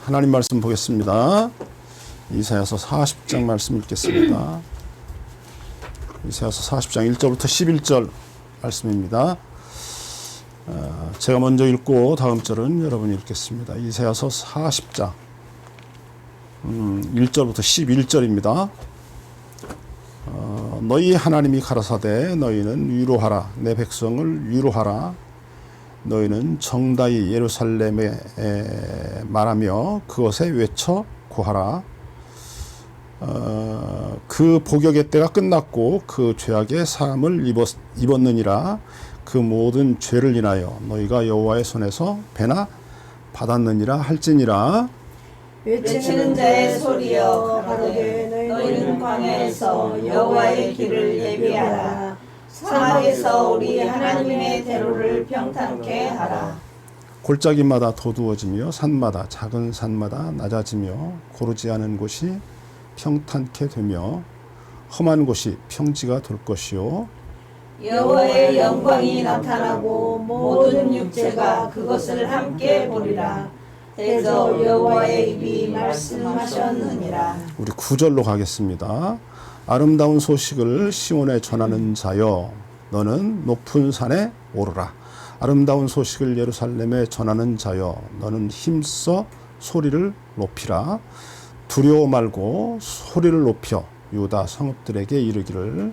하나님 말씀 보겠습니다. 이사야서 40장 말씀 읽겠습니다. 이사야서 40장 1절부터 11절 말씀입니다. 제가 먼저 읽고 다음 절은 여러분이 읽겠습니다. 이사야서 40장 1절부터 11절입니다. 너희 하나님이 가라사대 너희는 위로하라. 내 백성을 위로하라. 너희는 정다이 예루살렘에 말하며 그것에 외쳐 고하라. 그 복역의 때가 끝났고 그 죄악의 사함을 입었느니라. 그 모든 죄를 인하여 너희가 여호와의 손에서 배나 받았느니라 할지니라. 외치는 자의 소리여 가로되 너희는 광야에서 여호와의 길을 예비하라. 사막에서 우리 하나님의 대로를 평탄케 하라. 골짜기마다 도두어지며 산마다 작은 산마다 낮아지며 고르지 않은 곳이 평탄케 되며 험한 곳이 평지가 될 것이요 여호와의 영광이 나타나고 모든 육체가 그것을 함께 보리라. 대저 여호와의 입이 말씀하셨느니라. 우리 9절로 가겠습니다. 아름다운 소식을 시온에 전하는 자여 너는 높은 산에 오르라. 아름다운 소식을 예루살렘에 전하는 자여 너는 힘써 소리를 높이라. 두려워 말고 소리를 높여 유다 성읍들에게 이르기를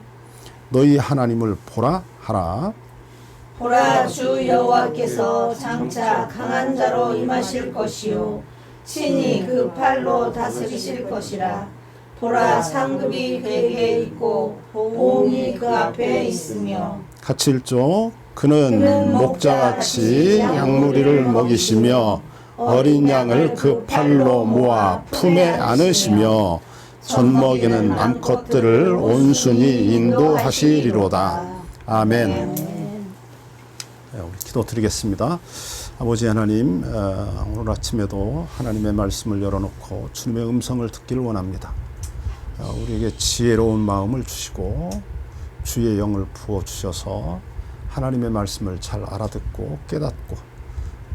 너희 하나님을 보라 하라. 보라, 주 여호와께서 장차 강한 자로 임하실 것이요 친히 그 팔로 다스리실 것이라. 보라, 상급이 그에게 있고 보응이 그 앞에 있으며. 같이 읽죠. 그는 목자같이 양무리를 먹이시며 어린 양을 그 팔로 모아 품에 안으시며 젖먹이는 암컷들을 온순히 인도하시리로다. 아멘. 네, 우리 기도드리겠습니다. 아버지 하나님, 오늘 아침에도 하나님의 말씀을 열어놓고 주님의 음성을 듣기를 원합니다. 우리에게 지혜로운 마음을 주시고 주의 영을 부어주셔서 하나님의 말씀을 잘 알아듣고 깨닫고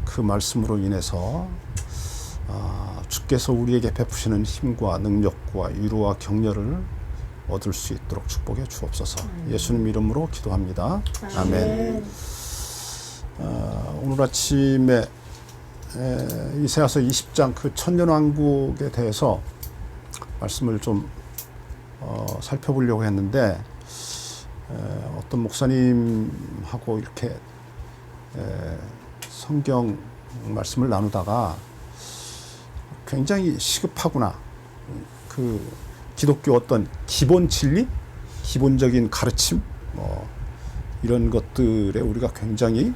그 말씀으로 인해서 주께서 우리에게 베푸시는 힘과 능력과 위로와 격려를 얻을 수 있도록 축복해 주옵소서. 예수님 이름으로 기도합니다. 아멘. 오늘 아침에 이사야서 20장 그 천년왕국에 대해서 말씀을 좀 살펴보려고 했는데 어떤 목사님하고 이렇게 성경 말씀을 나누다가 굉장히 시급하구나. 그 기독교 어떤 기본 진리, 기본적인 가르침, 이런 것들에 우리가 굉장히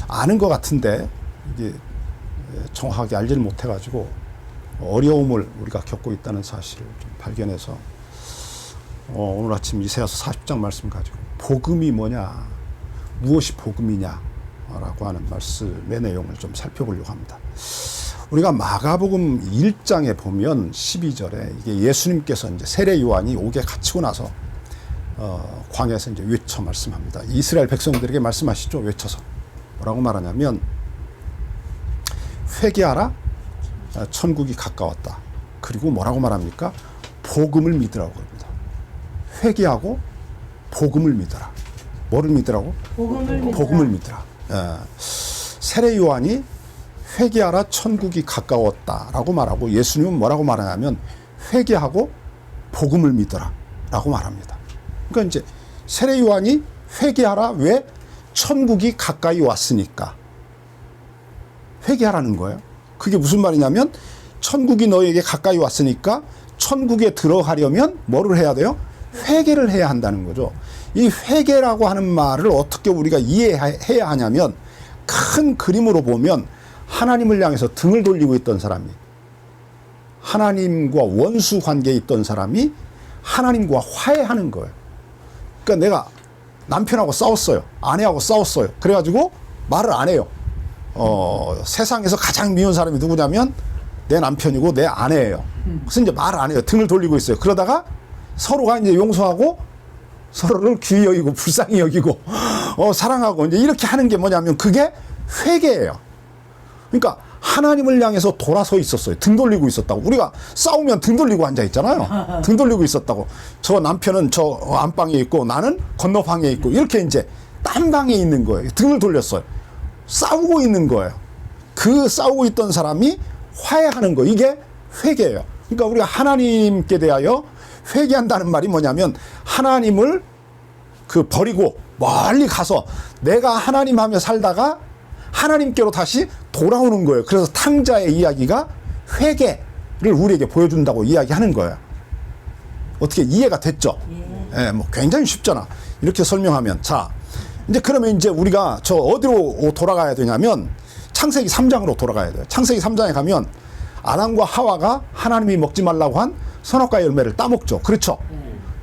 아는 것 같은데 이게 정확하게 알지를 못해가지고 어려움을 우리가 겪고 있다는 사실을 좀 발견해서 오늘 아침 이사야서 40장 말씀 가지고 복음이 뭐냐, 무엇이 복음이냐 라고 하는 말씀의 내용을 좀 살펴보려고 합니다. 우리가 마가복음 1장에 보면 12절에 이게 예수님께서 이제 세례 요한이 옥에 갇히고 나서 광야에서 이제 외쳐 말씀합니다. 이스라엘 백성들에게 말씀하시죠. 외쳐서 뭐라고 말하냐면 회개하라, 천국이 가까웠다. 그리고 뭐라고 말합니까? 복음을 믿으라고 그럽니다. 회개하고 복음을 믿어라. 뭐를 믿으라고? 복음을 믿으라. 세례 요한이 회개하라, 천국이 가까웠다라고 말하고 예수님은 뭐라고 말하냐면 회개하고 복음을 믿어라 라고 말합니다. 그러니까 이제 세례 요한이 회개하라. 왜? 천국이 가까이 왔으니까 회개하라는 거예요. 그게 무슨 말이냐면 천국이 너에게 가까이 왔으니까 천국에 들어가려면 뭐를 해야 돼요? 회개를 해야 한다는 거죠. 이 회개라고 하는 말을 어떻게 우리가 이해해야 하냐면 큰 그림으로 보면 하나님을 향해서 등을 돌리고 있던 사람이, 하나님과 원수 관계에 있던 사람이 하나님과 화해하는 거예요. 그러니까 내가 남편하고 싸웠어요. 아내하고 싸웠어요. 그래가지고 말을 안 해요. 세상에서 가장 미운 사람이 누구냐면 내 남편이고 내 아내예요. 그래서 이제 말을 안 해요. 등을 돌리고 있어요. 그러다가 서로가 이제 용서하고 서로를 귀히 여기고 불쌍히 여기고 사랑하고 이제 이렇게 하는 게 뭐냐면 그게 회개예요. 그러니까 하나님을 향해서 돌아서 있었어요. 등 돌리고 있었다고. 우리가 싸우면 등 돌리고 앉아 있잖아요. 등 돌리고 있었다고. 저 남편은 저 안방에 있고 나는 건너방에 있고 이렇게 이제 딴 방에 있는 거예요. 등을 돌렸어요. 싸우고 있는 거예요. 그 싸우고 있던 사람이 화해하는 거. 이게 회개예요. 그러니까 우리가 하나님께 대하여 회개한다는 말이 뭐냐면 하나님을 버리고 멀리 가서 내가 하나님 하며 살다가 하나님께로 다시 돌아오는 거예요. 그래서 탕자의 이야기가 회개를 우리에게 보여준다고 이야기하는 거예요. 어떻게 이해가 됐죠? 예, 뭐 굉장히 쉽잖아. 이렇게 설명하면. 자, 이제 그러면 이제 우리가 저 어디로 돌아가야 되냐면 창세기 3장으로 돌아가야 돼요. 창세기 3장에 가면 아담과 하와가 하나님이 먹지 말라고 한 선악과의 열매를 따먹죠. 그렇죠?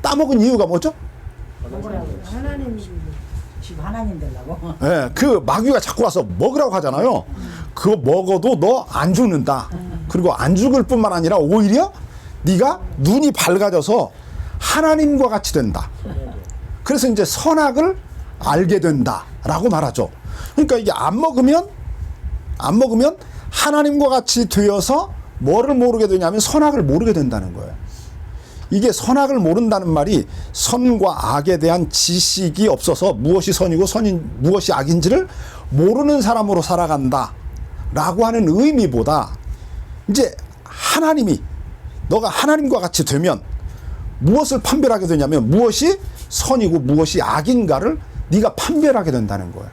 따먹은 이유가 뭐죠? 하나님 집 하나님 되려고. 예, 그 마귀가 자꾸 와서 먹으라고 하잖아요. 그거 먹어도 너 안 죽는다. 그리고 안 죽을 뿐만 아니라 오히려 네가 눈이 밝아져서 하나님과 같이 된다. 그래서 이제 선악을 알게 된다라고 말하죠. 그러니까 이게 안 먹으면 하나님과 같이 되어서 뭐를 모르게 되냐면 선악을 모르게 된다는 거예요. 이게 선악을 모른다는 말이 선과 악에 대한 지식이 없어서 무엇이 선이고 무엇이 악인지를 모르는 사람으로 살아간다 라고 하는 의미보다 이제 너가 하나님과 같이 되면 무엇을 판별하게 되냐면 무엇이 선이고 무엇이 악인가를 네가 판별하게 된다는 거예요.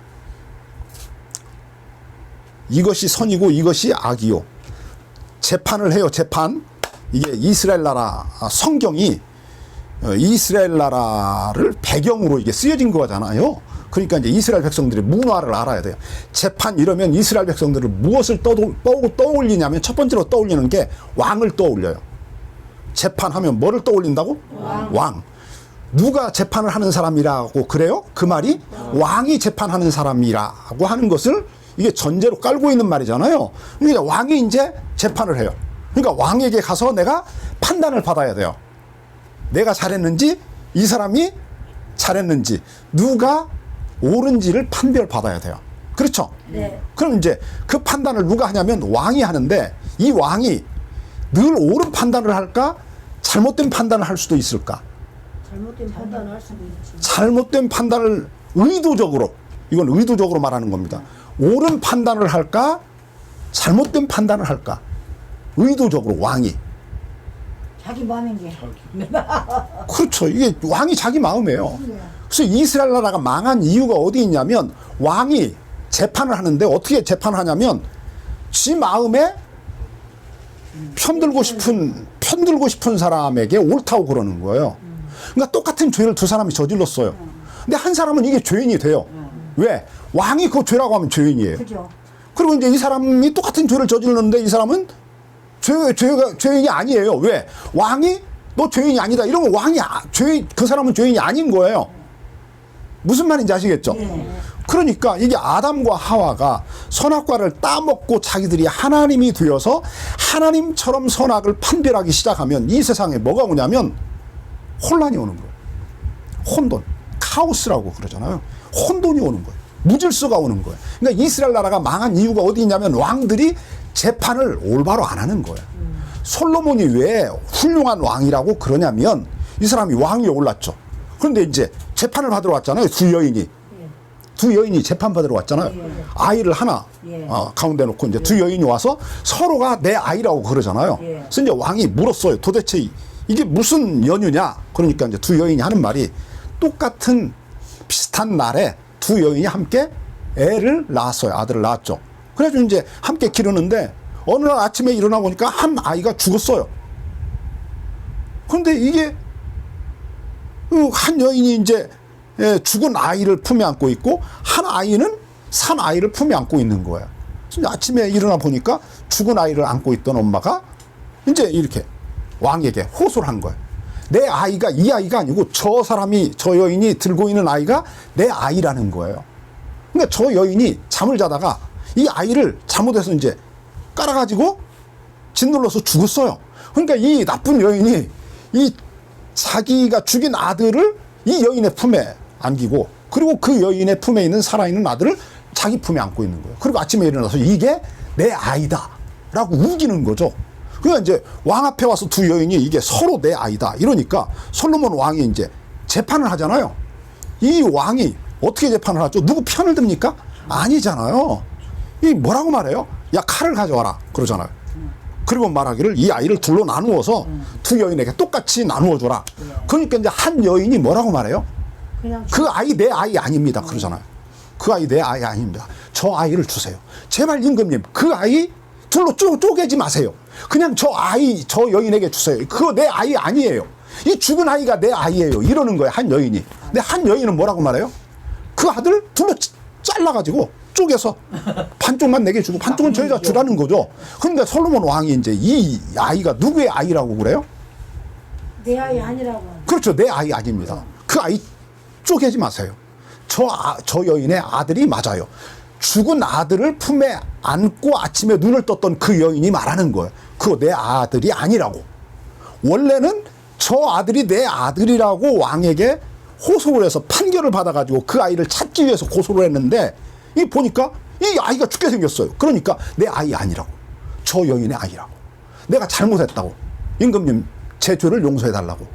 이것이 선이고 이것이 악이요. 재판을 해요. 재판. 이게 이스라엘 나라 성경이 이스라엘 나라를 배경으로 이게 쓰여진 거잖아요. 그러니까 이제 이스라엘 백성들이 문화를 알아야 돼요. 재판 이러면 이스라엘 백성들을 무엇을 떠올리냐면 첫 번째로 떠올리는 게 왕을 떠올려요. 재판하면 뭐를 떠올린다고? 왕. 누가 재판을 하는 사람이라고 그래요? 그 말이 왕이 재판하는 사람이라고 하는 것을 이게 전제로 깔고 있는 말이잖아요. 그러니까 왕이 이제 재판을 해요. 그러니까 왕에게 가서 내가 판단을 받아야 돼요. 내가 잘했는지 이 사람이 잘했는지 누가 옳은지를 판별받아야 돼요. 그렇죠? 네. 그럼 이제 그 판단을 누가 하냐면 왕이 하는데 이 왕이 늘 옳은 판단을 할까? 잘못된 판단을 할 수도 있을까? 잘못된 판단을 할 수도 있지. 잘못된 판단을 의도적으로, 이건 의도적으로 말하는 겁니다. 옳은 판단을 할까? 잘못된 판단을 할까? 의도적으로 왕이. 자기 마음인 게. 그렇죠. 이게 왕이 자기 마음이에요. 그래서 이스라엘 나라가 망한 이유가 어디 있냐면 왕이 재판을 하는데 어떻게 재판을 하냐면 지 마음에 편들고 싶은 사람에게 옳다고 그러는 거예요. 그러니까 똑같은 죄를 두 사람이 저질렀어요. 근데 한 사람은 이게 죄인이 돼요. 왜? 왕이 그 죄라고 하면 죄인이에요. 그죠. 그리고 이제 이 사람이 똑같은 죄를 저질렀는데 이 사람은 죄인이 아니에요. 왜? 왕이 너 죄인이 아니다. 이러면 그 사람은 죄인이 아닌 거예요. 무슨 말인지 아시겠죠? 그러니까 이게 아담과 하와가 선악과를 따먹고 자기들이 하나님이 되어서 하나님처럼 선악을 판별하기 시작하면 이 세상에 뭐가 오냐면 혼란이 오는 거예요. 혼돈, 카오스라고 그러잖아요. 혼돈이 오는 거예요. 무질서가 오는 거예요. 그러니까 이스라엘 나라가 망한 이유가 어디 있냐면 왕들이 재판을 올바로 안 하는 거예요. 솔로몬이 왜 훌륭한 왕이라고 그러냐면 이 사람이 왕위에 올랐죠. 그런데 이제 재판을 받으러 왔잖아요. 두 여인이 재판받으러 왔잖아요. 아이를 하나 가운데 놓고 이제 두 여인이 와서 서로가 내 아이라고 그러잖아요. 그래서 이제 왕이 물었어요. 도대체 이게 무슨 연유냐? 그러니까 이제 두 여인이 하는 말이 똑같은 비슷한 날에 두 여인이 함께 애를 낳았어요. 아들을 낳았죠. 그래가지고 이제 함께 기르는데 어느 날 아침에 일어나 보니까 한 아이가 죽었어요. 그런데 이게 한 여인이 이제 죽은 아이를 품에 안고 있고 한 아이는 산 아이를 품에 안고 있는 거예요. 그래서 아침에 일어나 보니까 죽은 아이를 안고 있던 엄마가 이제 이렇게 왕에게 호소를 한 거예요. 내 아이가 이 아이가 아니고 저 여인이 들고 있는 아이가 내 아이라는 거예요. 그러니까 저 여인이 잠을 자다가 이 아이를 잘못해서 이제 깔아가지고 짓눌러서 죽었어요. 그러니까 이 나쁜 여인이 이 자기가 죽인 아들을 이 여인의 품에 안기고 그리고 그 여인의 품에 있는 살아있는 아들을 자기 품에 안고 있는 거예요. 그리고 아침에 일어나서 이게 내 아이다 라고 우기는 거죠. 그러니까 이제 왕 앞에 와서 두 여인이 이게 서로 내 아이다 이러니까 솔로몬 왕이 이제 재판을 하잖아요. 이 왕이 어떻게 재판을 하죠? 누구 편을 듭니까? 아니잖아요. 이 뭐라고 말해요? 야, 칼을 가져와라 그러잖아요. 그리고 말하기를 이 아이를 둘로 나누어서 두 여인에게 똑같이 나누어 줘라. 그러니까 이제 한 여인이 뭐라고 말해요? 그냥 그 아이 내 아이 아닙니다 그러잖아요. 그 아이 내 아이 아닙니다. 저 아이를 주세요. 제발 임금님 그 아이 둘로 쪼개지 마세요. 그냥 저 아이 저 여인에게 주세요. 그거 내 아이 아니에요. 이 죽은 아이가 내 아이예요. 이러는 거예요 한 여인이. 근데 한 여인은 뭐라고 말해요? 그 아들 둘로 잘라가지고 쪼개서 반쪽만 내게 주고 반쪽은 저희가 주라는 거죠. 그런데 솔로몬 왕이 이제 이 아이가 누구의 아이라고 그래요? 내 아이 아니라고. 그렇죠. 내 아이 아닙니다. 그 아이 쪼개지 마세요. 저 여인의 아들이 맞아요. 죽은 아들을 품에 안고 아침에 눈을 떴던 그 여인이 말하는 거예요. 그거 내 아들이 아니라고. 원래는 저 아들이 내 아들이라고 왕에게 호소를 해서 판결을 받아가지고 그 아이를 찾기 위해서 고소를 했는데 이 보니까 이 아이가 죽게 생겼어요. 그러니까 내 아이 아니라고. 저 여인의 아이라고. 내가 잘못했다고. 임금님 제 죄를 용서해달라고.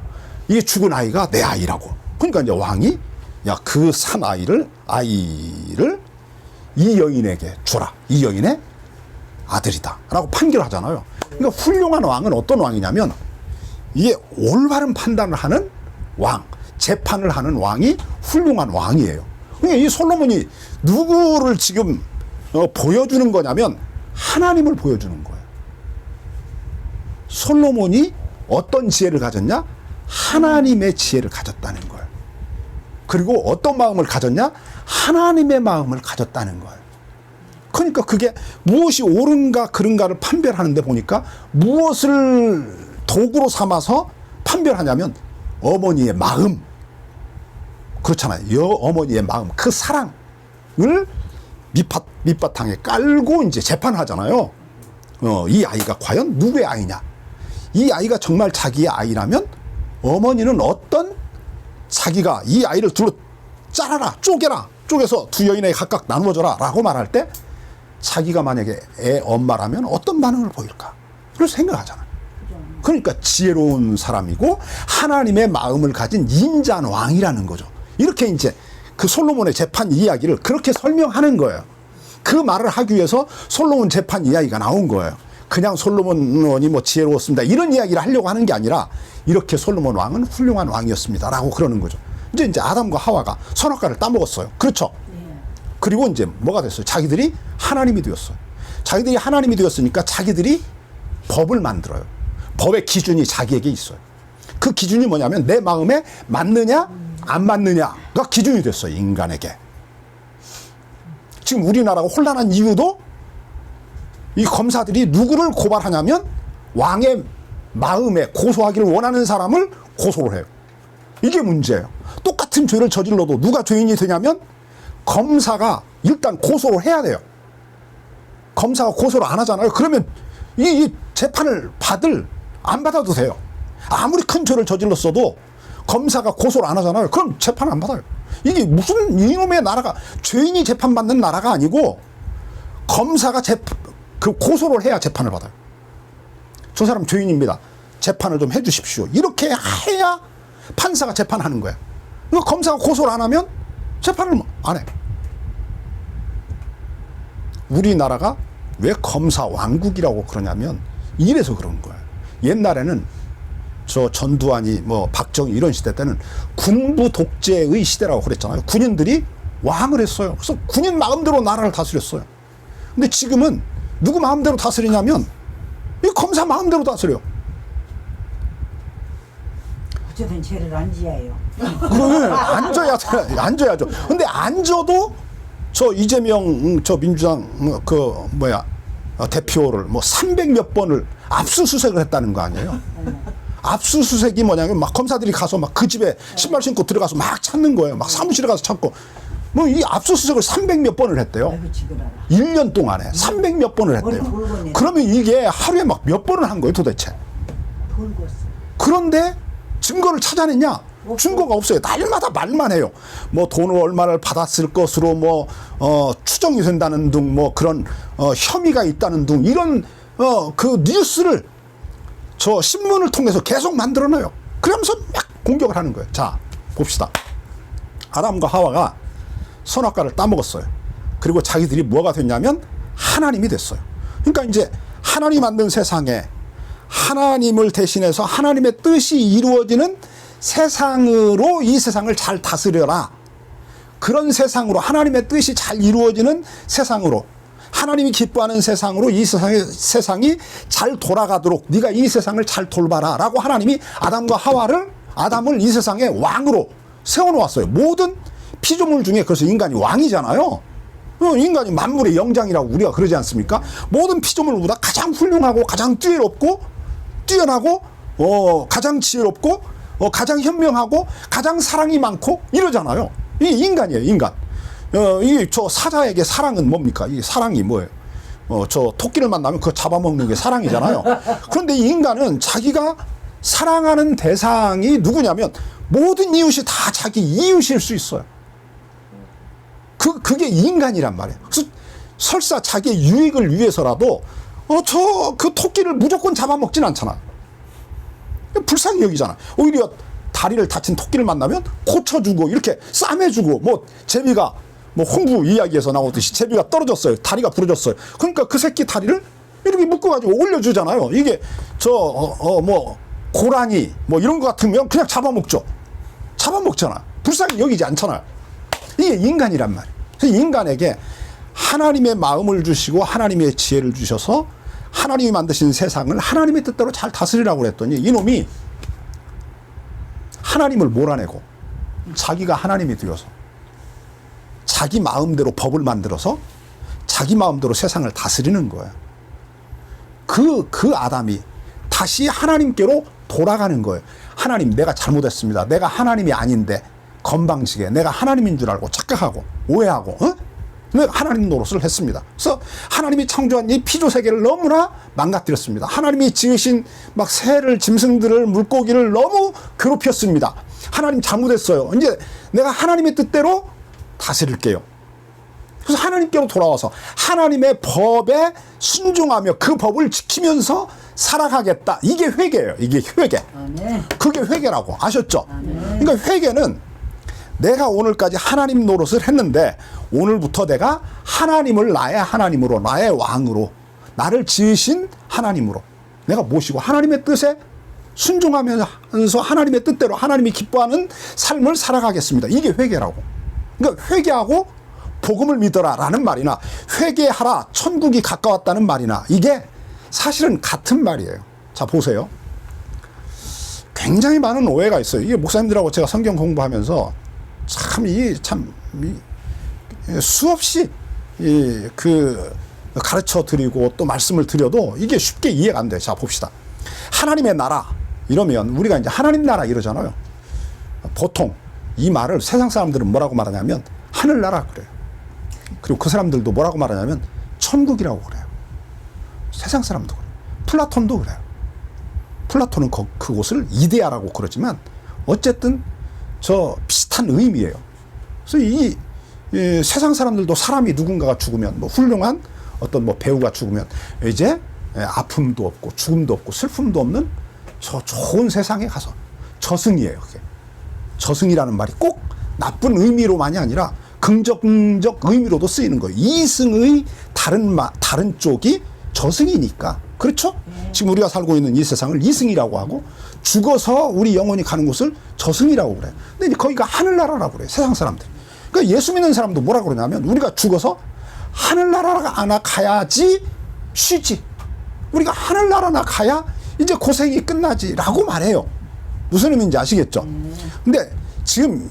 이 죽은 아이가 내 아이라고. 그러니까 이제 왕이 야, 그 산 아이를 이 여인에게 주라. 이 여인의 아들이다 라고 판결하잖아요. 그러니까 훌륭한 왕은 어떤 왕이냐면 이게 올바른 판단을 하는 왕, 재판을 하는 왕이 훌륭한 왕이에요. 그러니까 이 솔로몬이 누구를 지금 보여주는 거냐면 하나님을 보여주는 거예요. 솔로몬이 어떤 지혜를 가졌냐? 하나님의 지혜를 가졌다는 거예요. 그리고 어떤 마음을 가졌냐? 하나님의 마음을 가졌다는 거예요. 그러니까 그게 무엇이 옳은가 그른가를 판별하는데 보니까 무엇을 도구로 삼아서 판별하냐면 어머니의 마음, 그렇잖아요. 어머니의 마음, 그 사랑을 밑바탕에 깔고 이제 재판하잖아요. 이 아이가 과연 누구의 아이냐? 이 아이가 정말 자기의 아이라면 어머니는 어떤 자기가 이 아이를 둘로 잘라라, 쪼개서 두 여인에게 각각 나누어줘라 라고 말할 때 자기가 만약에 애 엄마라면 어떤 반응을 보일까? 그걸 생각하잖아요. 그러니까 지혜로운 사람이고 하나님의 마음을 가진 인자한 왕이라는 거죠. 이렇게 이제 그 솔로몬의 재판 이야기를 그렇게 설명하는 거예요. 그 말을 하기 위해서 솔로몬 재판 이야기가 나온 거예요. 그냥 솔로몬이 뭐 지혜로웠습니다 이런 이야기를 하려고 하는 게 아니라 이렇게 솔로몬 왕은 훌륭한 왕이었습니다 라고 그러는 거죠. 이제 아담과 하와가 선악과를 따먹었어요. 그렇죠. 그리고 이제 뭐가 됐어요? 자기들이 하나님이 되었어요. 자기들이 하나님이 되었으니까 자기들이 법을 만들어요. 법의 기준이 자기에게 있어요. 그 기준이 뭐냐면 내 마음에 맞느냐 안 맞느냐가 기준이 됐어요. 인간에게. 지금 우리나라가 혼란한 이유도 이 검사들이 누구를 고발하냐면 왕의 마음에 고소하기를 원하는 사람을 고소를 해요. 이게 문제예요. 똑같은 죄를 저질러도 누가 죄인이 되냐면 검사가 일단 고소를 해야 돼요. 검사가 고소를 안 하잖아요. 그러면 이 재판을 안 받아도 돼요. 아무리 큰 죄를 저질렀어도 검사가 고소를 안 하잖아요. 그럼 재판 안 받아요. 이게 무슨 이놈의 나라가 죄인이 재판받는 나라가 아니고 검사가 고소를 해야 재판을 받아요. 저 사람 죄인입니다. 재판을 좀 해주십시오. 이렇게 해야 판사가 재판하는 거야. 그러니까 검사가 고소를 안 하면 재판을 안 해. 우리나라가 왜 검사 왕국이라고 그러냐면 이래서 그런 거예요. 옛날에는 저 전두환이 뭐 박정희 이런 시대 때는 군부 독재의 시대라고 그랬잖아요. 군인들이 왕을 했어요. 그래서 군인 마음대로 나라를 다스렸어요. 근데 지금은 누구 마음대로 다스리냐면 이 검사 마음대로 다스려요. 어쨌든 죄를 안 지어요. 그러면 앉아야죠. 근데 앉아도 저 이재명 저 민주당 대표를 뭐 300몇 번을 압수수색을 했다는 거 아니에요? 압수수색이 뭐냐면 막 검사들이 가서 막 그 집에 신발 신고 들어가서 막 찾는 거예요. 막 사무실에 가서 찾고 뭐 이 압수수색을 300몇 번을 했대요. 아이고 지그러라. 1년 동안에 300몇 번을 했대요. 그러면 이게 하루에 막 몇 번을 한 거예요 도대체. 돌고 있어. 그런데 증거를 찾아냈냐? 증거가 없어요. 날마다 말만 해요. 뭐 돈을 얼마를 받았을 것으로 뭐 추정이 된다는 등 뭐 그런 혐의가 있다는 등 이런 그 뉴스를 저 신문을 통해서 계속 만들어놔요. 그러면서 막 공격을 하는 거예요. 자, 봅시다. 아담과 하와가 선악과를 따먹었어요. 그리고 자기들이 뭐가 됐냐면 하나님이 됐어요. 그러니까 이제 하나님 만든 세상에 하나님을 대신해서 하나님의 뜻이 이루어지는 세상으로 이 세상을 잘 다스려라. 그런 세상으로 하나님의 뜻이 잘 이루어지는 세상으로 하나님이 기뻐하는 세상으로 이 세상이 잘 돌아가도록 네가 이 세상을 잘 돌봐라 라고 하나님이 아담을 이 세상의 왕으로 세워놓았어요. 모든 피조물 중에 그래서 인간이 왕이잖아요. 인간이 만물의 영장이라고 우리가 그러지 않습니까? 모든 피조물보다 가장 훌륭하고 가장 뛰어나고 가장 지혜롭고 가장 현명하고 가장 사랑이 많고 이러잖아요. 이게 인간이에요. 인간. 이 저 사자에게 사랑은 뭡니까? 이 사랑이 뭐예요? 저 토끼를 만나면 그거 잡아먹는 게 사랑이잖아요. 그런데 이 인간은 자기가 사랑하는 대상이 누구냐면 모든 이웃이 다 자기 이웃일 수 있어요. 그게 인간이란 말이에요. 그래서 설사 자기의 유익을 위해서라도 저 그 토끼를 무조건 잡아먹진 않잖아. 불쌍히 여기잖아. 오히려 다리를 다친 토끼를 만나면 고쳐주고 이렇게 싸매주고 뭐 제비가 뭐 홍부 이야기에서 나오듯이 제비가 떨어졌어요. 다리가 부러졌어요. 그러니까 그 새끼 다리를 이렇게 묶어가지고 올려주잖아요. 이게 뭐 고라니 뭐 이런 거 같으면 그냥 잡아먹죠. 잡아먹잖아. 불쌍히 여기지 않잖아요. 이게 인간이란 말이에요. 그래서 인간에게 하나님의 마음을 주시고 하나님의 지혜를 주셔서 하나님이 만드신 세상을 하나님의 뜻대로 잘 다스리라고 그랬더니 이놈이 하나님을 몰아내고 자기가 하나님이 되어서 자기 마음대로 법을 만들어서 자기 마음대로 세상을 다스리는 거예요. 그 아담이 다시 하나님께로 돌아가는 거예요. 하나님, 내가 잘못했습니다. 내가 하나님이 아닌데 건방지게 내가 하나님인 줄 알고 착각하고 오해하고 내가 하나님 노릇을 했습니다. 그래서 하나님이 창조한 이 피조 세계를 너무나 망가뜨렸습니다. 하나님이 지으신 막 새를, 짐승들을, 물고기를 너무 괴롭혔습니다. 하나님 잘못했어요. 이제 내가 하나님의 뜻대로 다스릴게요. 그래서 하나님께로 돌아와서 하나님의 법에 순종하며 그 법을 지키면서 살아가겠다. 이게 회개예요. 이게 회개. 그게 회개라고 아셨죠? 그러니까 회개는 내가 오늘까지 하나님 노릇을 했는데 오늘부터 내가 하나님을 나의 하나님으로, 나의 왕으로, 나를 지으신 하나님으로 내가 모시고 하나님의 뜻에 순종하면서 하나님의 뜻대로 하나님이 기뻐하는 삶을 살아가겠습니다. 이게 회개라고. 그러니까 회개하고 복음을 믿어라 라는 말이나 회개하라 천국이 가까웠다는 말이나 이게 사실은 같은 말이에요. 자, 보세요. 굉장히 많은 오해가 있어요. 이게 목사님들하고 제가 성경 공부하면서 수없이 가르쳐 드리고 또 말씀을 드려도 이게 쉽게 이해가 안 돼요. 자, 봅시다. 하나님의 나라 이러면 우리가 이제 하나님 나라 이러잖아요. 보통 이 말을 세상 사람들은 뭐라고 말하냐면 하늘나라 그래요. 그리고 그 사람들도 뭐라고 말하냐면 천국이라고 그래요. 세상 사람도 그래요. 플라톤도 그래요. 플라톤은 그곳을 이데아라고 그러지만 어쨌든 저 비슷한 의미예요. 그래서 이 세상 사람들도 사람이 누군가가 죽으면 뭐 훌륭한 어떤 뭐 배우가 죽으면 이제 아픔도 없고 죽음도 없고 슬픔도 없는 저 좋은 세상에 가서 저승이에요. 그게 저승이라는 말이 꼭 나쁜 의미로만이 아니라 긍정적 의미로도 쓰이는 거예요. 이승의 다른 쪽이 저승이니까. 그렇죠? 지금 우리가 살고 있는 이 세상을 이승이라고 하고 죽어서 우리 영혼이 가는 곳을 저승이라고 그래요. 근데 이제 거기가 하늘나라라고 그래요. 세상 사람들. 그러니까 예수 믿는 사람도 뭐라 그러냐면 우리가 죽어서 하늘나라나 가야지 쉬지. 우리가 하늘나라나 가야 이제 고생이 끝나지라고 말해요. 무슨 의미인지 아시겠죠? 근데 지금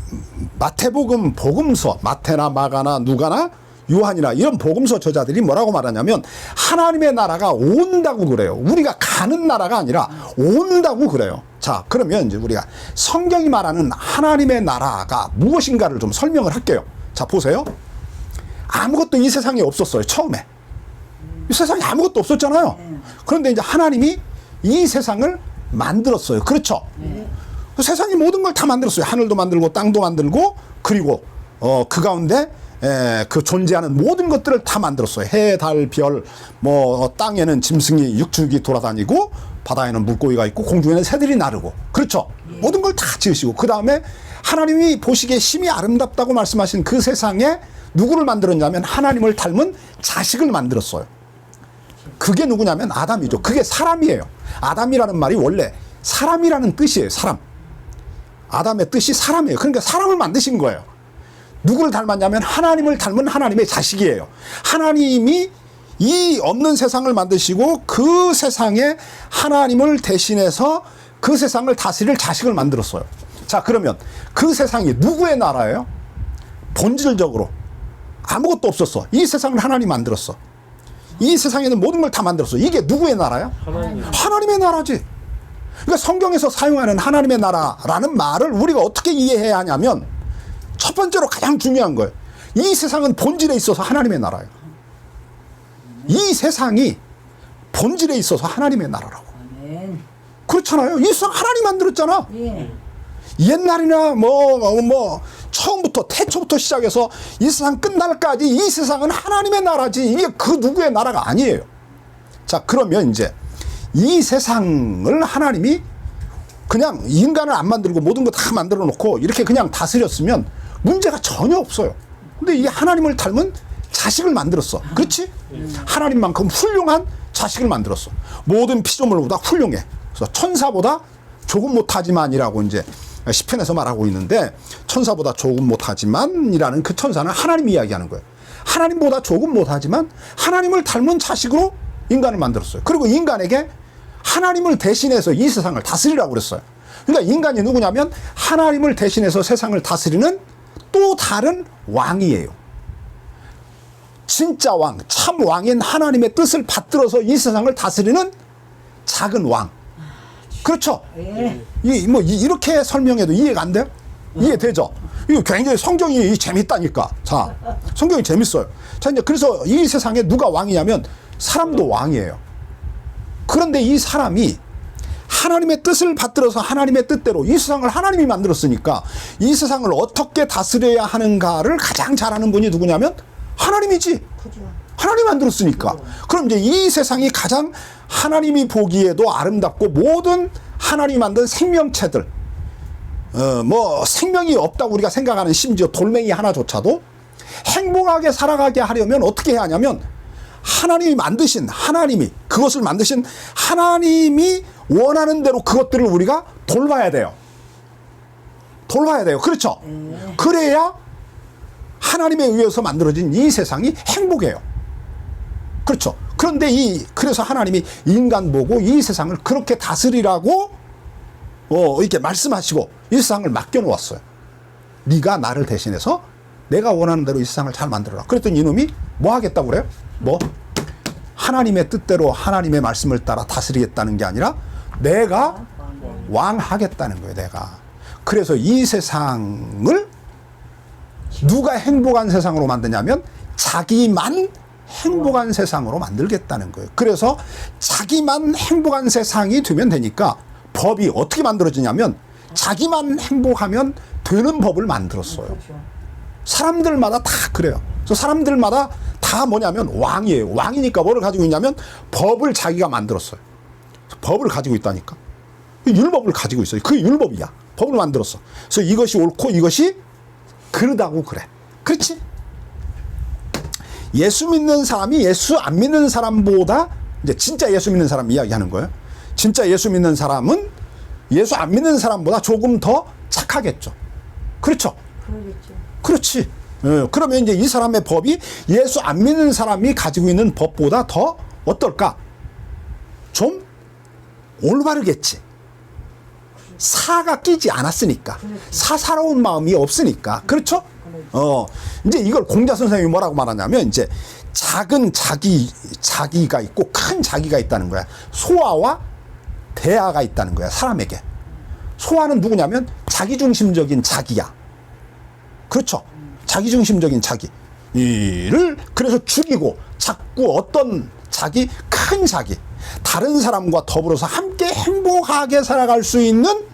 마태복음 복음서, 마태나 마가나 누가나 요한이나 이런 복음서 저자들이 뭐라고 말하냐면 하나님의 나라가 온다고 그래요. 우리가 가는 나라가 아니라 온다고 그래요. 자, 그러면 이제 우리가 성경이 말하는 하나님의 나라가 무엇인가를 좀 설명을 할게요. 자, 보세요. 아무것도 이 세상에 없었어요. 처음에. 이 세상에 아무것도 없었잖아요. 그런데 이제 하나님이 이 세상을 만들었어요. 그렇죠? 세상이 모든 걸 다 만들었어요. 하늘도 만들고 땅도 만들고 그리고 그 가운데 그 존재하는 모든 것들을 다 만들었어요. 해, 달, 별, 뭐 땅에는 짐승이 육축이 돌아다니고 바다에는 물고기가 있고 공중에는 새들이 나르고 그렇죠. 모든 걸 다 지으시고 그 다음에 하나님이 보시기에 심히 아름답다고 말씀하신 그 세상에 누구를 만들었냐면 하나님을 닮은 자식을 만들었어요. 그게 누구냐면 아담이죠. 그게 사람이에요. 아담이라는 말이 원래 사람이라는 뜻이에요. 사람. 아담의 뜻이 사람이에요. 그러니까 사람을 만드신 거예요. 누구를 닮았냐면 하나님을 닮은 하나님의 자식이에요. 하나님이 이 없는 세상을 만드시고 그 세상에 하나님을 대신해서 그 세상을 다스릴 자식을 만들었어요. 자, 그러면 그 세상이 누구의 나라예요? 본질적으로 아무것도 없었어. 이 세상을 하나님 만들었어. 이 세상에는 모든 걸 다 만들었어. 이게 누구의 나라야? 하나님의 나라지. 그러니까 성경에서 사용하는 하나님의 나라라는 말을 우리가 어떻게 이해해야 하냐면 첫 번째로 가장 중요한 거예요. 이 세상은 본질에 있어서 하나님의 나라예요. 이 세상이 본질에 있어서 하나님의 나라라고. 아멘. 그렇잖아요. 이 세상 하나님 만들었잖아. 예. 옛날이나 처음부터 태초부터 시작해서 이 세상 끝날까지 이 세상은 하나님의 나라지 이게 그 누구의 나라가 아니에요. 자, 그러면 이제 이 세상을 하나님이 그냥 인간을 안 만들고 모든 거 다 만들어 놓고 이렇게 그냥 다스렸으면 문제가 전혀 없어요. 근데 이 하나님을 닮은 자식을 만들었어. 그렇지? 하나님만큼 훌륭한 자식을 만들었어. 모든 피조물보다 훌륭해. 그래서 천사보다 조금 못하지만이라고 이제 시편에서 말하고 있는데 천사보다 조금 못하지만이라는 그 천사는 하나님 이야기하는 거예요. 하나님보다 조금 못하지만 하나님을 닮은 자식으로 인간을 만들었어요. 그리고 인간에게 하나님을 대신해서 이 세상을 다스리라고 그랬어요. 그러니까 인간이 누구냐면 하나님을 대신해서 세상을 다스리는 또 다른 왕이에요. 진짜 왕, 참 왕인 하나님의 뜻을 받들어서 이 세상을 다스리는 작은 왕. 그렇죠? 예. 이렇게 설명해도 이해가 안 돼요? 이해되죠? 이거 굉장히 성경이 재밌다니까. 자, 성경이 재밌어요. 자, 이제 그래서 이 세상에 누가 왕이냐면 사람도 왕이에요. 그런데 이 사람이 하나님의 뜻을 받들어서 하나님의 뜻대로 이 세상을 하나님이 만들었으니까 이 세상을 어떻게 다스려야 하는가를 가장 잘 아는 분이 누구냐면 하나님이지. 그죠. 하나님이 만들었으니까. 그럼 이제 이 세상이 가장 하나님이 보기에도 아름답고 모든 하나님이 만든 생명체들 생명이 없다고 우리가 생각하는 심지어 돌멩이 하나조차도 행복하게 살아가게 하려면 어떻게 해야 하냐면 하나님이 만드신 하나님이 그것을 만드신 하나님이 원하는 대로 그것들을 우리가 돌봐야 돼요. 돌봐야 돼요. 그렇죠? 그래야 하나님에 의해서 만들어진 이 세상이 행복해요. 그렇죠? 그런데 그래서 하나님이 인간 보고 이 세상을 그렇게 다스리라고 이렇게 말씀하시고 이 세상을 맡겨놓았어요. 네가 나를 대신해서 내가 원하는 대로 이 세상을 잘 만들어라. 그랬더니 이놈이 뭐 하겠다고 그래요? 하나님의 뜻대로 하나님의 말씀을 따라 다스리겠다는 게 아니라 내가 왕하겠다는 거예요. 내가. 그래서 이 세상을 누가 행복한 세상으로 만드냐면 자기만 행복한 세상으로 만들겠다는 거예요. 그래서 자기만 행복한 세상이 되면 되니까 법이 어떻게 만들어지냐면 자기만 행복하면 되는 법을 만들었어요. 그렇죠. 사람들마다 다 그래요. 그래서 사람들마다 다 뭐냐면 왕이에요. 왕이니까 뭐를 가지고 있냐면 법을 자기가 만들었어요. 법을 가지고 있다니까. 율법을 가지고 있어요. 그게 율법이야. 법을 만들었어. 그래서 이것이 옳고 이것이 그러다고 그래. 그렇지? 예수 믿는 사람이 예수 안 믿는 사람보다 이제 진짜 예수 믿는 사람 이야기하는 거예요. 진짜 예수 믿는 사람은 예수 안 믿는 사람보다 조금 더 착하겠죠. 그렇죠? 그러겠죠. 그렇지. 그러면 이제 이 사람의 법이 예수 안 믿는 사람이 가지고 있는 법보다 더 어떨까? 좀 올바르겠지. 사가 끼지 않았으니까. 사사로운 마음이 없으니까. 그렇죠? 이제 이걸 공자 선생님이 뭐라고 말하냐면 이제 작은 자기가 있고 큰 자기가 있다는 거야. 소아와 대아가 있다는 거야. 사람에게. 소아는 누구냐면 자기중심적인 자기야. 그렇죠? 자기중심적인 자기를 그래서 죽이고 자꾸 어떤 자기, 큰 자기, 다른 사람과 더불어서 함께 행복하게 살아갈 수 있는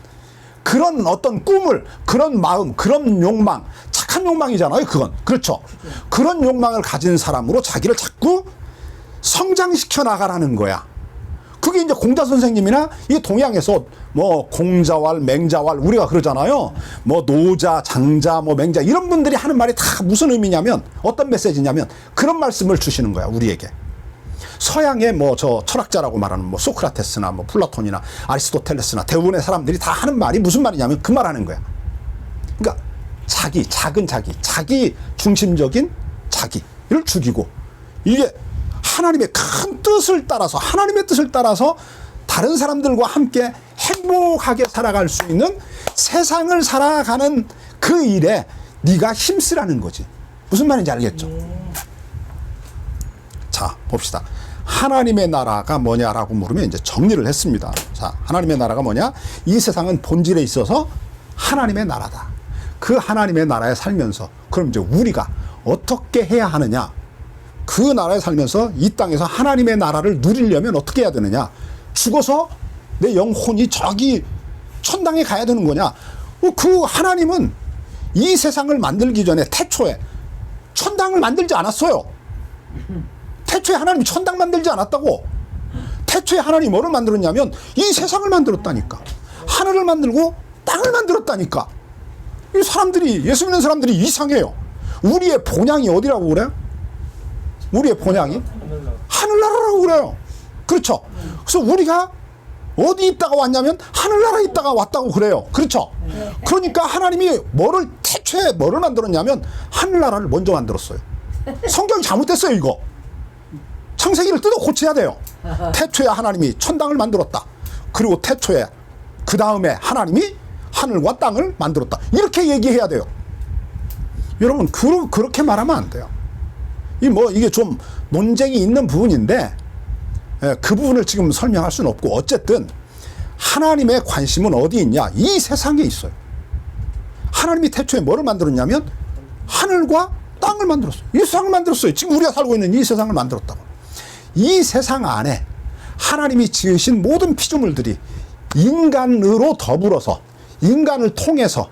그런 어떤 꿈을, 그런 마음, 그런 욕망, 착한 욕망이잖아요. 그건. 그렇죠. 그런 욕망을 가진 사람으로 자기를 자꾸 성장시켜 나가라는 거야. 그게 이제 공자 선생님이나 이 동양에서 뭐 공자왈, 맹자왈 우리가 그러잖아요. 뭐 노자, 장자, 뭐 맹자 이런 분들이 하는 말이 다 무슨 의미냐면 어떤 메시지냐면 그런 말씀을 주시는 거야 우리에게. 서양의 뭐 저 철학자라고 말하는 뭐 소크라테스나 뭐 플라톤이나 아리스토텔레스나 대부분의 사람들이 다 하는 말이 무슨 말이냐면 그 말하는 거야. 그러니까 자기, 작은 자기 중심적인 자기를 죽이고 이게 하나님의 큰 뜻을 따라서 하나님의 뜻을 따라서 다른 사람들과 함께 행복하게 살아갈 수 있는 세상을 살아가는 그 일에 네가 힘쓰라는 거지. 무슨 말인지 알겠죠? 자, 봅시다. 하나님의 나라가 뭐냐라고 물으면 이제 정리를 했습니다. 자, 하나님의 나라가 뭐냐? 이 세상은 본질에 있어서 하나님의 나라다. 그 하나님의 나라에 살면서 그럼 이제 우리가 어떻게 해야 하느냐? 그 나라에 살면서 이 땅에서 하나님의 나라를 누리려면 어떻게 해야 되느냐? 죽어서 내 영혼이 저기 천당에 가야 되는 거냐? 그 하나님은 이 세상을 만들기 전에 태초에 천당을 만들지 않았어요. 태초에 하나님이 천당 만들지 않았다고. 태초에 하나님이 뭐를 만들었냐면 이 세상을 만들었다니까. 하늘을 만들고 땅을 만들었다니까. 이 사람들이, 예수 믿는 사람들이 이상해요. 우리의 본향이 어디라고 그래요? 우리의 본향이 하늘나라라고 그래요. 그렇죠. 그래서 우리가 어디 있다가 왔냐면 하늘나라에 있다가 왔다고 그래요. 그렇죠. 그러니까 하나님이 태초에 뭐를 만들었냐면 하늘나라를 먼저 만들었어요. 성경이 잘못됐어요 이거. 창세기를 뜯어 고쳐야 돼요. 태초에 하나님이 천당을 만들었다. 그리고 태초에 그 다음에 하나님이 하늘과 땅을 만들었다. 이렇게 얘기해야 돼요. 여러분 그렇게 말하면 안 돼요. 이게 좀 논쟁이 있는 부분인데 그 부분을 지금 설명할 수는 없고 어쨌든 하나님의 관심은 어디 있냐? 이 세상에 있어요. 하나님이 태초에 뭐를 만들었냐면 하늘과 땅을 만들었어요. 이 세상을 만들었어요. 지금 우리가 살고 있는 이 세상을 만들었다고. 이 세상 안에 하나님이 지으신 모든 피조물들이 인간으로 더불어서 인간을 통해서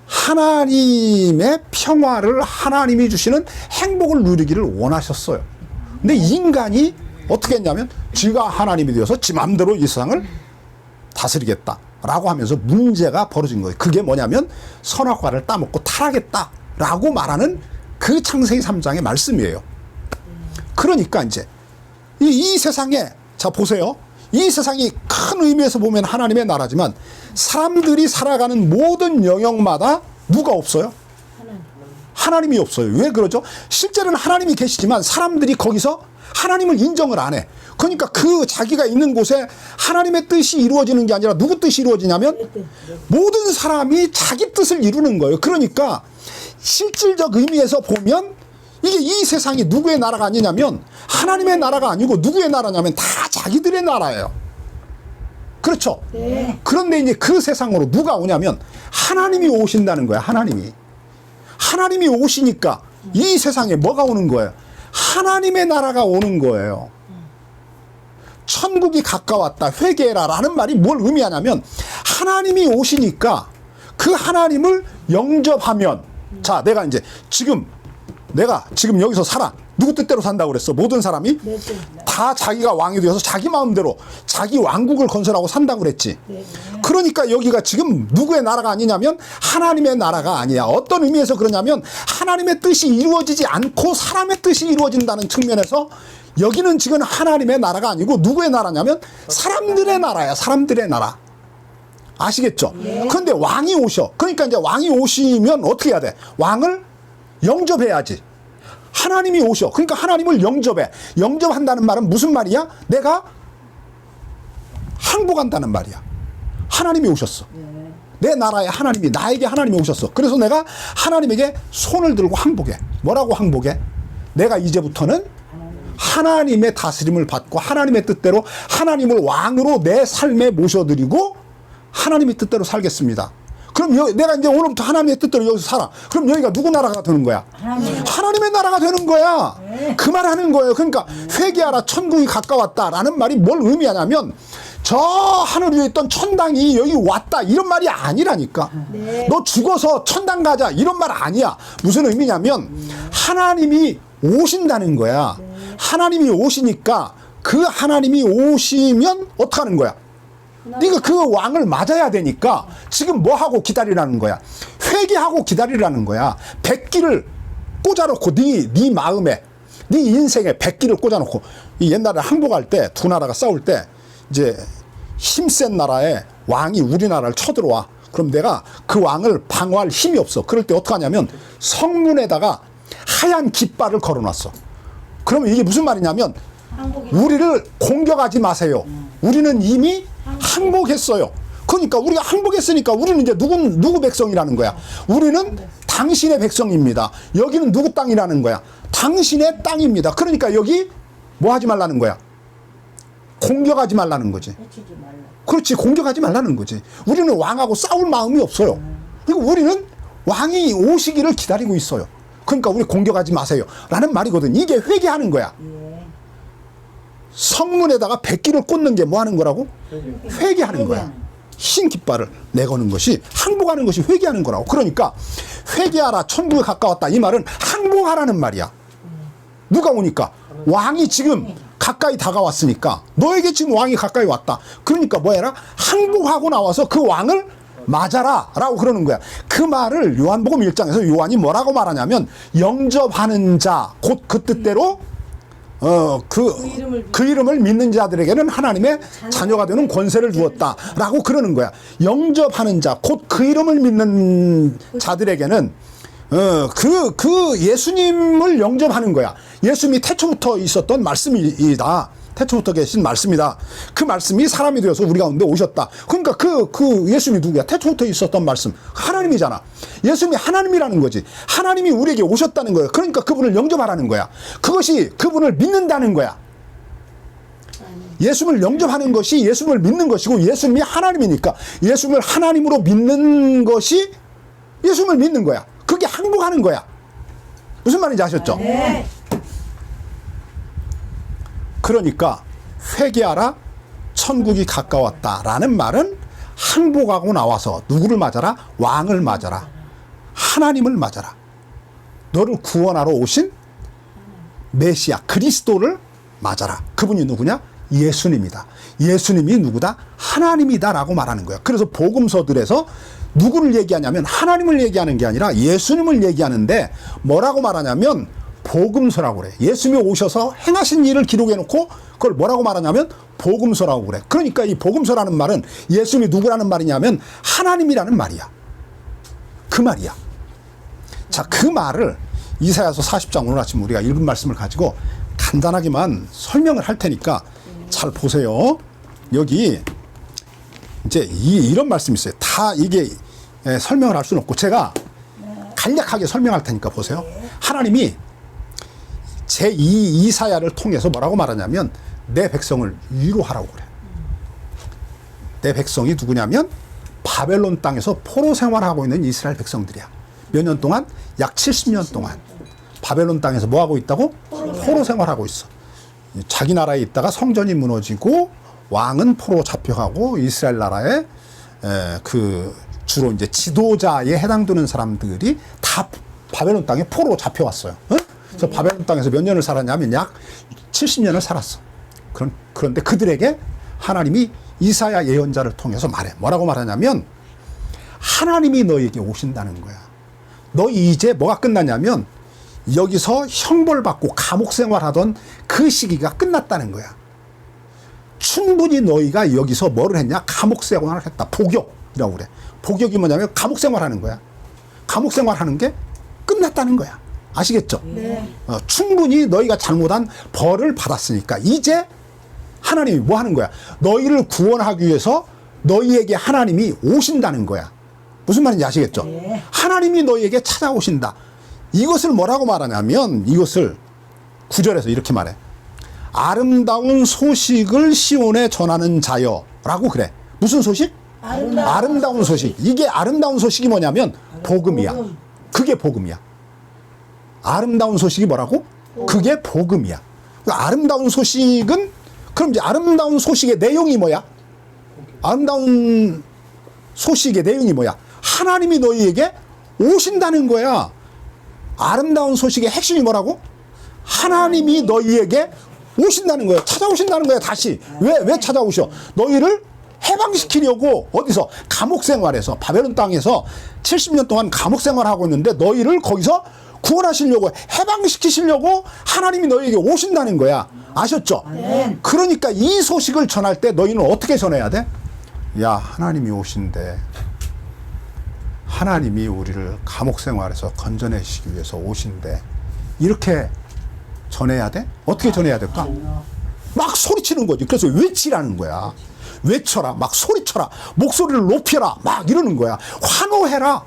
하나님의 평화를 하나님이 주시는 행복을 누리기를 원하셨어요. 근데 인간이 어떻게 했냐면 지가 하나님이 되어서 지 맘대로 이 세상을 다스리겠다라고 하면서 문제가 벌어진 거예요. 그게 뭐냐면 선악과를 따먹고 타락했다라고 말하는 그 창세기 3장의 말씀이에요. 그러니까 이제 이 세상에 자 보세요. 이 세상이 큰 의미에서 보면 하나님의 나라지만 사람들이 살아가는 모든 영역마다 누가 없어요? 하나님이 없어요. 왜 그러죠? 실제로는 하나님이 계시지만 사람들이 거기서 하나님을 인정을 안 해. 그러니까 그 자기가 있는 곳에 하나님의 뜻이 이루어지는 게 아니라 누구 뜻이 이루어지냐면 모든 사람이 자기 뜻을 이루는 거예요. 그러니까 실질적 의미에서 보면 이게 이 세상이 누구의 나라가 아니냐면 하나님의 나라가 아니고 누구의 나라냐면 다 자기들의 나라예요. 그렇죠? 네. 그런데 이제 그 세상으로 누가 오냐면 하나님이 오신다는 거야. 하나님이 오시니까 이 세상에 뭐가 오는 거예요? 하나님의 나라가 오는 거예요. 천국이 가까웠다. 회개해라 라는 말이 뭘 의미하냐면 하나님이 오시니까 그 하나님을 영접하면 자 내가 지금 여기서 살아. 누구 뜻대로 산다고 그랬어? 모든 사람이 다 자기가 왕이 되어서 자기 마음대로 자기 왕국을 건설하고 산다고 그랬지. 그러니까 여기가 지금 누구의 나라가 아니냐면 하나님의 나라가 아니야. 어떤 의미에서 그러냐면 하나님의 뜻이 이루어지지 않고 사람의 뜻이 이루어진다는 측면에서 여기는 지금 하나님의 나라가 아니고 누구의 나라냐면 사람들의 나라야. 사람들의 나라. 아시겠죠? 그런데 왕이 오셔. 그러니까 이제 왕이 오시면 어떻게 해야 돼? 왕을 영접해야지. 하나님이 오셔. 그러니까 하나님을 영접해. 영접한다는 말은 무슨 말이야? 내가 항복한다는 말이야. 하나님이 오셨어. 내 나라에 하나님이, 나에게 하나님이 오셨어. 그래서 내가 하나님에게 손을 들고 항복해. 뭐라고 항복해? 내가 이제부터는 하나님의 다스림을 받고 하나님의 뜻대로 하나님을 왕으로 내 삶에 모셔드리고 하나님의 뜻대로 살겠습니다. 그럼 내가 이제 오늘부터 하나님의 뜻대로 여기서 살아. 그럼 여기가 누구 나라가 되는 거야? 하나님의 나라가 되는 거야. 그 말 하는 거예요. 그러니까 회개하라 천국이 가까웠다라는 말이 뭘 의미하냐면 저 하늘 위에 있던 천당이 여기 왔다 이런 말이 아니라니까. 네. 너 죽어서 천당 가자 이런 말 아니야. 무슨 의미냐면 하나님이 오신다는 거야. 하나님이 오시니까 그 하나님이 오시면 어떡하는 거야? 네가 그 왕을 맞아야 되니까 지금 뭐 하고 기다리라는 거야? 회개하고 기다리라는 거야. 백기를 꽂아놓고 네 마음에, 네 인생에 백기를 꽂아놓고. 이 옛날에 항복할 때 두 나라가 싸울 때 이제 힘센 나라의 왕이 우리나라를 쳐들어와. 그럼 내가 그 왕을 방어할 힘이 없어. 그럴 때 어떻게 하냐면 성문에다가 하얀 깃발을 걸어놨어. 그러면 이게 무슨 말이냐면 우리를 공격하지 마세요. 우리는 이미 항복했어요. 그러니까 우리가 항복했으니까 우리는 이제 누구 백성이라는 거야? 우리는 당신의 백성입니다. 여기는 누구 땅이라는 거야? 당신의 땅입니다. 그러니까 여기 뭐 하지 말라는 거야? 공격하지 말라는 거지. 해치지 말라. 그렇지, 공격하지 말라는 거지. 우리는 왕하고 싸울 마음이 없어요. 그리고 우리는 왕이 오시기를 기다리고 있어요. 그러니까 우리 공격하지 마세요 라는 말이거든. 이게 회개하는 거야. 예. 성문에다가 백기를 꽂는 게 뭐 하는 거라고? 회개하는 거야. 흰 깃발을 내거는 것이, 항복하는 것이 회개하는 거라고. 그러니까 회개하라, 천국에 가까웠다 이 말은 항복하라는 말이야. 누가 오니까? 왕이 지금 가까이 다가왔으니까. 너에게 지금 왕이 가까이 왔다. 그러니까 뭐 해라? 항복하고 나와서 그 왕을 맞아라 라고 그러는 거야. 그 말을 요한복음 1장에서 요한이 뭐라고 말하냐면 영접하는 자, 곧 그 뜻대로 그 이름을 믿는 자들에게는 하나님의 자녀가 되는 권세를 주었다 라고 그러는 거야. 영접하는 자, 곧 그 이름을 믿는 자들에게는 그 예수님을 영접하는 거야. 예수님이 태초부터 있었던 말씀이다. 태초부터 계신 말씀이다. 그 말씀이 사람이 되어서 우리 가운데 오셨다. 그러니까 그 예수님이 누구야? 태초부터 있었던 말씀. 하나님이잖아. 예수님이 하나님이라는 거지. 하나님이 우리에게 오셨다는 거야. 그러니까 그분을 영접하라는 거야. 그것이 그분을 믿는다는 거야. 예수님을 영접하는 것이 예수님을 믿는 것이고, 예수님이 하나님이니까 예수님을 하나님으로 믿는 것이 예수님을 믿는 거야. 그게 항복하는 거야. 무슨 말인지 아셨죠? 네. 그러니까 회개하라, 천국이 가까웠다라는 말은 항복하고 나와서 누구를 맞아라? 왕을 맞아라. 하나님을 맞아라. 너를 구원하러 오신 메시아 그리스도를 맞아라. 그분이 누구냐? 예수님이다. 예수님이 누구다? 하나님이다 라고 말하는 거야. 그래서 복음서들에서 누구를 얘기하냐면 하나님을 얘기하는 게 아니라 예수님을 얘기하는데 뭐라고 말하냐면 복음서라고 그래. 예수님이 오셔서 행하신 일을 기록해 놓고 그걸 뭐라고 말하냐면 복음서라고 그래. 그러니까 이 복음서라는 말은 예수님이 누구라는 말이냐면 하나님이라는 말이야. 그 말이야. 자, 그 말을 이사야서 40장 오늘 아침 우리가 읽은 말씀을 가지고 간단하게만 설명을 할 테니까 잘 보세요. 여기 이제 이런 말씀이 있어요. 다 이게 설명을 할 수는 없고 제가 간략하게 설명할 테니까 보세요. 하나님이 제2 이사야를 통해서 뭐라고 말하냐면 내 백성을 위로하라고 그래. 내 백성이 누구냐면 바벨론 땅에서 포로 생활하고 있는 이스라엘 백성들이야. 몇 년 동안? 약 70년 동안 바벨론 땅에서 뭐 하고 있다고? 포로 생활하고 있어. 자기 나라에 있다가 성전이 무너지고 왕은 포로 잡혀가고 이스라엘 나라에 그 주로 이제 지도자에 해당되는 사람들이 다 바벨론 땅에 포로 잡혀왔어요. 그래서 바벨론 땅에서 몇 년을 살았냐면 약 70년을 살았어. 그런데 그들에게 하나님이 이사야 예언자를 통해서 말해. 뭐라고 말하냐면 하나님이 너에게 오신다는 거야. 너 이제 뭐가 끝났냐면 여기서 형벌받고 감옥 생활하던 그 시기가 끝났다는 거야. 충분히 너희가 여기서 뭐를 했냐? 감옥 생활을 했다. 복역이라고 그래. 복역이 뭐냐면 감옥 생활하는 거야. 감옥 생활하는 게 끝났다는 거야. 아시겠죠? 네. 충분히 너희가 잘못한 벌을 받았으니까 이제 하나님이 뭐 하는 거야? 너희를 구원하기 위해서 너희에게 하나님이 오신다는 거야. 무슨 말인지 아시겠죠? 네. 하나님이 너희에게 찾아오신다. 이것을 뭐라고 말하냐면 이것을 9절에서 이렇게 말해. 아름다운 소식을 시온에 전하는 자여 라고 그래. 무슨 소식? 아름다운 소식. 이게 아름다운 소식이 뭐냐면 복음이야. 그게 복음이야. 아름다운 소식이 뭐라고? 그게 복음이야. 아름다운 소식은 그럼 이제 아름다운 소식의 내용이 뭐야? 아름다운 소식의 내용이 뭐야? 하나님이 너희에게 오신다는 거야. 아름다운 소식의 핵심이 뭐라고? 하나님이 너희에게 오신다는 거야. 찾아오신다는 거야. 다시. 왜 찾아오셔? 너희를 해방시키려고. 어디서? 감옥 생활에서, 바벨론 땅에서 70년 동안 감옥 생활하고 있는데 너희를 거기서 구원하시려고, 해방시키시려고 하나님이 너희에게 오신다는 거야. 아셨죠? 그러니까 이 소식을 전할 때 너희는 어떻게 전해야 돼? 야, 하나님이 오신대. 하나님이 우리를 감옥 생활에서 건져내시기 위해서 오신대. 이렇게 전해야 돼? 어떻게 전해야 될까? 막 소리치는 거지. 그래서 외치라는 거야. 외쳐라. 막 소리쳐라. 목소리를 높여라. 막 이러는 거야. 환호해라.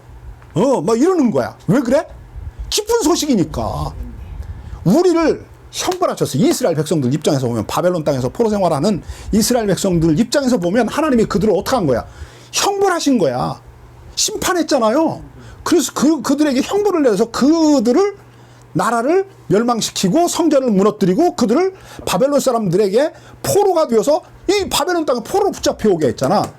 막 이러는 거야. 왜 그래? 기쁜 소식이니까. 우리를 형벌하셨어. 이스라엘 백성들 입장에서 보면, 바벨론 땅에서 포로 생활하는 이스라엘 백성들 입장에서 보면 하나님이 그들을 어떻게 한 거야? 형벌하신 거야. 심판했잖아요. 그래서 그들에게 형벌을 내서 그들을, 나라를 멸망시키고 성전을 무너뜨리고 그들을 바벨론 사람들에게 포로가 되어서 이 바벨론 땅에 포로로 붙잡혀 오게 했잖아.